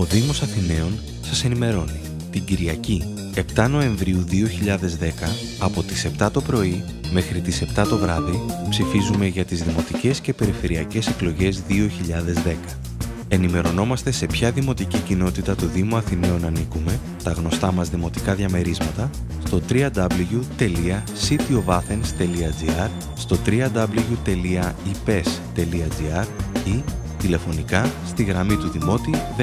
Ο Δήμος Αθηναίων σας ενημερώνει. Την Κυριακή 7 Νοεμβρίου 2010 από τις 7 το πρωί μέχρι τις 7 το βράδυ ψηφίζουμε για τις δημοτικές και περιφερειακές εκλογές 2010. Ενημερωνόμαστε σε ποια δημοτική κοινότητα του Δήμου Αθηναίων ανήκουμε, τα γνωστά μας δημοτικά διαμερίσματα, στο www.cityofathens.gr, στο www.ipes.gr ή τηλεφωνικά στη γραμμή του Δημότη 1595.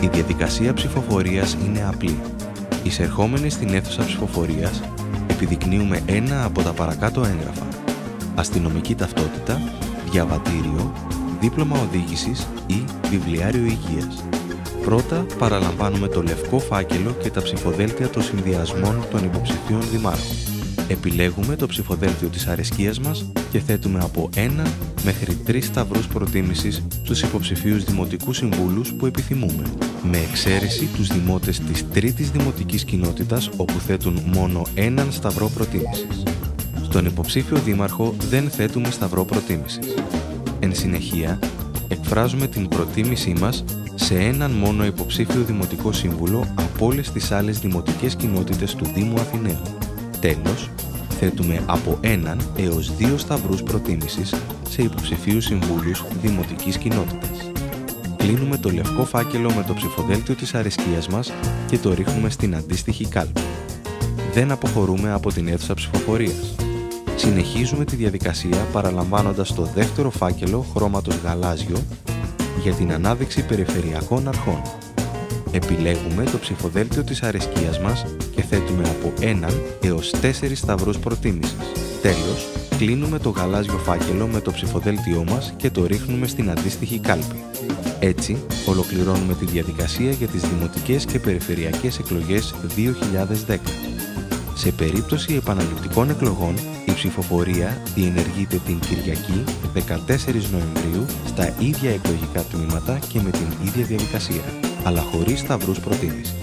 Η διαδικασία ψηφοφορίας είναι απλή. Εισερχόμενοι στην αίθουσα ψηφοφορίας, επιδεικνύουμε ένα από τα παρακάτω έγγραφα: αστυνομική ταυτότητα, διαβατήριο, δίπλωμα οδήγησης ή βιβλιάριο υγείας. Πρώτα παραλαμβάνουμε το λευκό φάκελο και τα ψηφοδέλτια των συνδυασμών των υποψηφίων δημάρχων. Επιλέγουμε το ψηφοδέλτιο της αρεσκίας μας και θέτουμε από 1 μέχρι 3 σταυρούς προτίμησης στους υποψηφίους δημοτικούς συμβούλους που επιθυμούμε, με εξαίρεση τους δημότες της τρίτης δημοτικής κοινότητας όπου θέτουν μόνο 1 σταυρό προτίμησης. Στον υποψήφιο δήμαρχο δεν θέτουμε σταυρό προτίμησης. Εν συνεχεία, εκφράζουμε την προτίμησή μας σε έναν μόνο υποψήφιο δημοτικό σύμβουλο από όλες τις άλλες δημοτικές κοινότητες του Δήμου Αθηναίων. Τέλος, θέτουμε από 1 έως 2 σταυρούς προτίμησης σε υποψηφίους συμβούλους δημοτικής κοινότητας. Κλείνουμε το λευκό φάκελο με το ψηφοδέλτιο της αρεσκίας μας και το ρίχνουμε στην αντίστοιχη κάλπη. Δεν αποχωρούμε από την αίθουσα ψηφοφορίας. Συνεχίζουμε τη διαδικασία παραλαμβάνοντας το δεύτερο φάκελο χρώματος γαλάζιο για την ανάδειξη περιφερειακών αρχών. Επιλέγουμε το ψηφοδέλτιο της αρεσκίας μας και θέτουμε από 1 έως 4 σταυρούς προτίμησης. Τέλος, κλείνουμε το γαλάζιο φάκελο με το ψηφοδέλτιό μας και το ρίχνουμε στην αντίστοιχη κάλπη. Έτσι, ολοκληρώνουμε τη διαδικασία για τις δημοτικές και περιφερειακές εκλογές 2010. Σε περίπτωση επαναληπτικών εκλογών, η ψηφοφορία διενεργείται την Κυριακή 14 Νοεμβρίου στα ίδια εκλογικά τμήματα και με την ίδια διαδικασία, αλλά χωρίς σταυρούς προτίμησης.